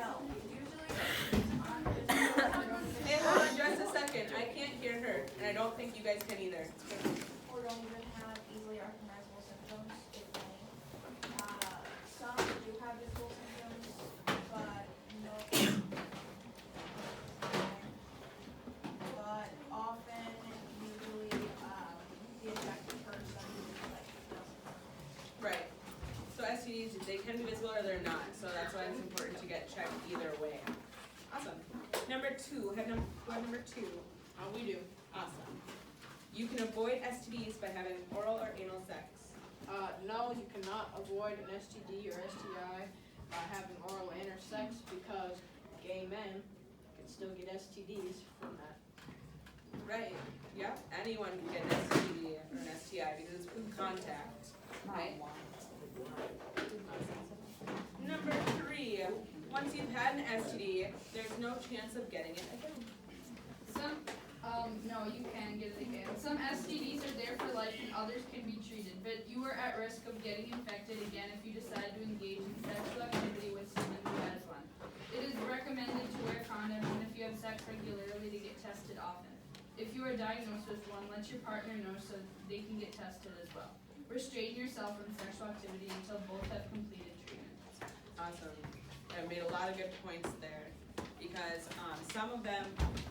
No. Hey, hold on just a second. I can't hear her, and I don't think you guys can either. Or don't even have easily recognizable symptoms, if any. Some do have visible symptoms, but no. But often, usually, the affected person like doesn't. Right. So STDs, they can be visible or they're not. So that's why it's important to get checked either way. Awesome. Number two, who had number two? We do. Awesome. You can avoid STDs by having oral or anal sex. No, you cannot avoid an STD or STI by having oral or anal sex because gay men can still get STDs from that. Right. Yep. Anyone can get an STD or an STI because it's food contact. Right? Number three, once you've had an STD, there's no chance of getting it again. No, you can get it again. Some STDs are there for life and others can be treated, but you are at risk of getting infected again if you decide to engage in sexual activity with someone who has one. It is recommended to wear condoms and if you have sex regularly to get tested often. If you are diagnosed with one, let your partner know so they can get tested as well. Restrain yourself from sexual activity until both have completed treatment. Awesome. I made a lot of good points there because some of them,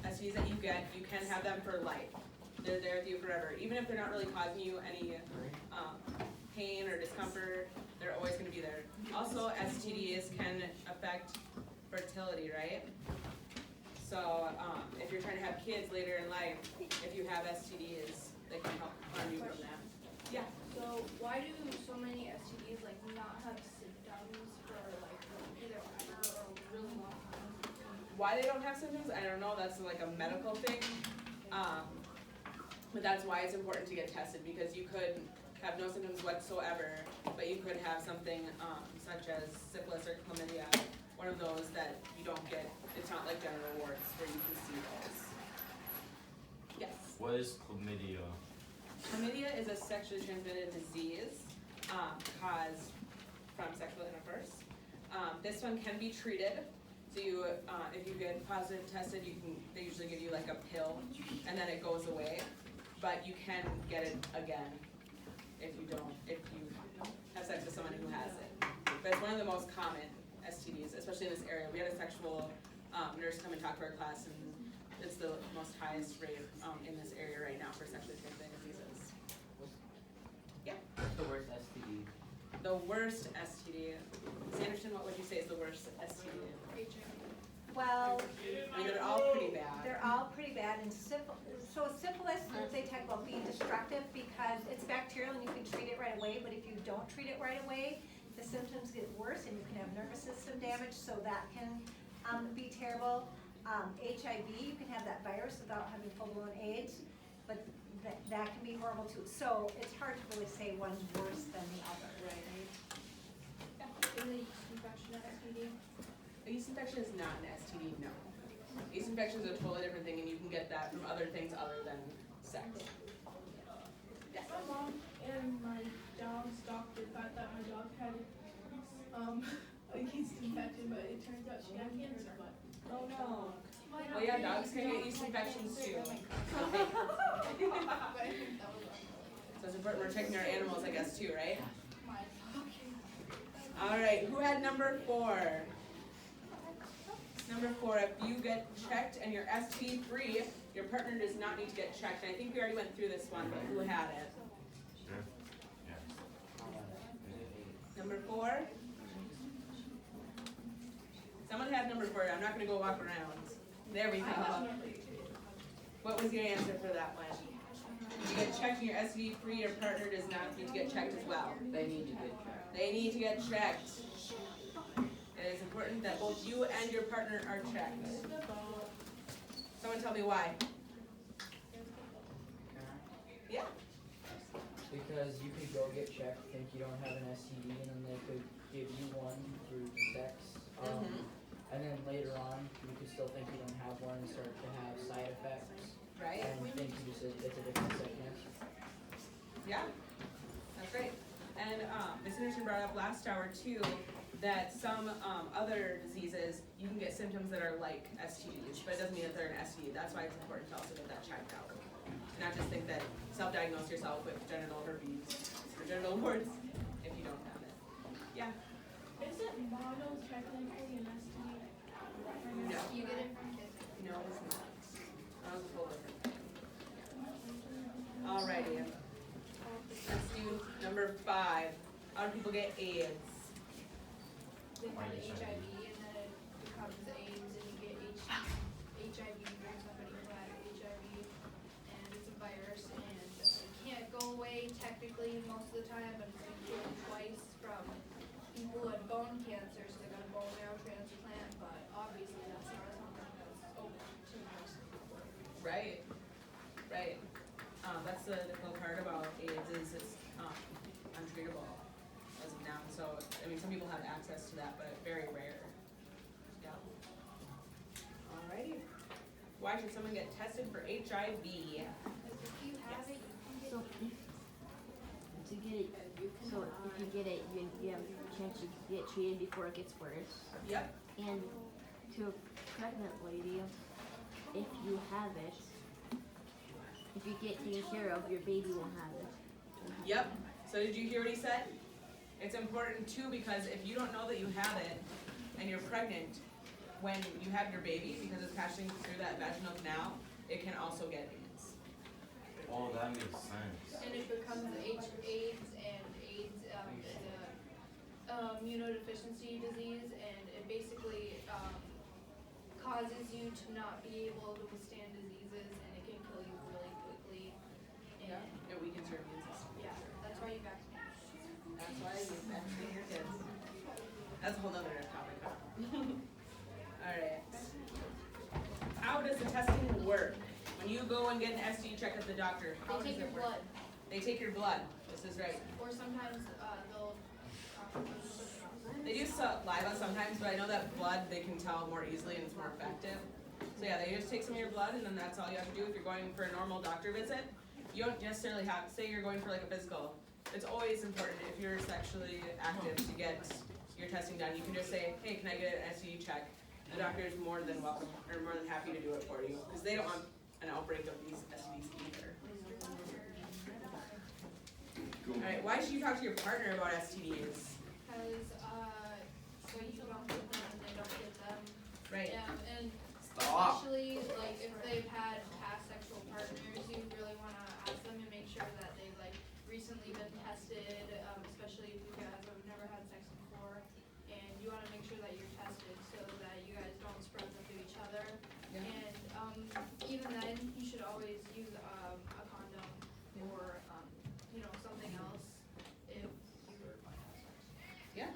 STDs that you get, you can have them for life. They're there with you forever. Even if they're not really causing you any pain or discomfort, they're always going to be there. Also, STDs can affect fertility, right? So if you're trying to have kids later in life, if you have STDs, they can help harm you from that. Yeah. So why do so many STDs like not have symptoms for like either ever or a really long time? Why they don't have symptoms, I don't know. That's like a medical thing. But that's why it's important to get tested because you could have no symptoms whatsoever, but you could have something such as syphilis or chlamydia, one of those that you don't get. It's not like genital warts where you can see those. Yes? What is chlamydia? Chlamydia is a sexually transmitted disease caused from sexual intercourse. This one can be treated. So you, if you get positive tested, they usually give you like a pill, and then it goes away. But you can get it again if you have sex with someone who has it. But it's one of the most common STDs, especially in this area. We had a sexual nurse come and talk to our class, and it's the most highest rate in this area right now for sexually transmitted diseases. Yeah. What's the worst STD? The worst STD. Sanderson, what would you say is the worst STD? Well, I mean, they're all pretty bad. they're all pretty bad and simple. So syphilis, they talk about being destructive because it's bacterial and you can treat it right away, but if you don't treat it right away, the symptoms get worse and you can have nervous system damage, so that can be terrible. HIV, you can have that virus without having full-blown AIDS, but that can be horrible too. So it's hard to really say one's worse than the other. Right. Is a yeast infection an STD? A yeast infection is not an STD, no. Yeast infection is a totally different thing, and you can get that from other things other than sex. Yes. My mom and my dog's doctor thought that my dog had a yeast infection, but it turns out she had cancer. Oh no. Well, yeah, dogs can get yeast infections too. So it's important we're checking our animals, I guess, too, right? All right, who had number 4? Number 4, if you get checked and you're STD free, your partner does not need to get checked. And I think we already went through this one, but who had it? Number 4? Someone had number 4. I'm not going to go walk around. There we go. What was your answer for that one? You get checked and you're STD free, your partner does not need to get checked as well. They need to get checked. They need to get checked. It is important that both you and your partner are checked. Someone tell me why. Yeah. Because you could go get checked, think you don't have an STD, and then they could give you one through sex. And then later on, you could still think you don't have one and start to have side effects. Right. And think it's a different sickness. Yeah. That's right. And, Ms. Anderson brought up last hour too, that some, other diseases, you can get symptoms that are like STDs, but it doesn't mean that they're an STD. That's why it's important to also get that checked out. Not just think that self-diagnose yourself with genital herpes or genital warts if you don't have it. Yeah. Isn't mono technically an STD? No. You get it from kids. No, it's not. That was a whole different thing. Alrighty. Let's do number 5. How do people get AIDS? They have HIV and then it becomes AIDS and you get HIV from somebody who had HIV and it's a virus and it can't go away technically most of the time, but it's been cured twice from people who had bone cancer, so they got a bone marrow transplant, but obviously that's not something that's open to most people. Right. Right. That's the difficult part about AIDS is it's untreatable as of now. So I mean, some people have access to that, but very rare. Yeah. Alrighty. Why should someone get tested for HIV? Because if you have it, you can get So to get it, so if you get it, you have a chance to get treated before it gets worse. Yep. And to a pregnant lady, if you have it, if you get taken care of, your baby won't have it. Yep. So did you hear what he said? It's important too because if you don't know that you have it and you're pregnant when you have your baby because it's passing through that vaginal canal, it can also get AIDS. Oh, that makes sense. and it becomes AIDS, and AIDS is a immunodeficiency disease, and it basically causes you to not be able to withstand diseases, and it can kill you really quickly. And It weakens your immune system. yeah, that's why you vaccinate. That's why you vaccinate your kids. That's a whole nother topic, huh? Alright. How does the testing work? When you go and get an STD check at the doctor, how does They take it your work? blood, They take your blood. This is right. or sometimes they'll put it on. They do saliva sometimes, but I know that blood they can tell more easily and it's more effective. So yeah, they just take some of your blood and then that's all you have to do if you're going for a normal doctor visit. You don't necessarily have, say you're going for like a physical. It's always important if you're sexually active to get your testing done. You can just say, hey, can I get an STD check? The doctor is more than welcome, or more than happy to do it for you, because they don't want an outbreak of these STDs either. Alright, why should you talk to your partner about STDs? Because so you don't get them and they don't get them. Right. And Stop. especially like if they've had past sexual partners, you really want to ask them and make sure that they've like recently been tested, especially if you guys have never had sex before. And you want to make sure that you're tested so that you guys don't spread them to each other. Yeah. And even then, you should always use a condom or something else if you're Yeah.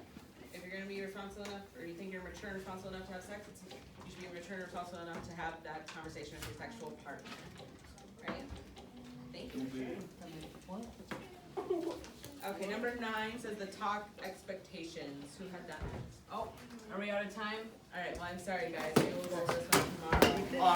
If you're gonna be responsible enough, or you think you're mature and responsible enough to have sex, you should be mature and responsible enough to have that conversation with your sexual partner. Right? Thank you for sharing. Okay, number 9 says the talk expectations. Who have done it? Oh, are we out of time? Alright, well, I'm sorry guys, we will go over this one tomorrow.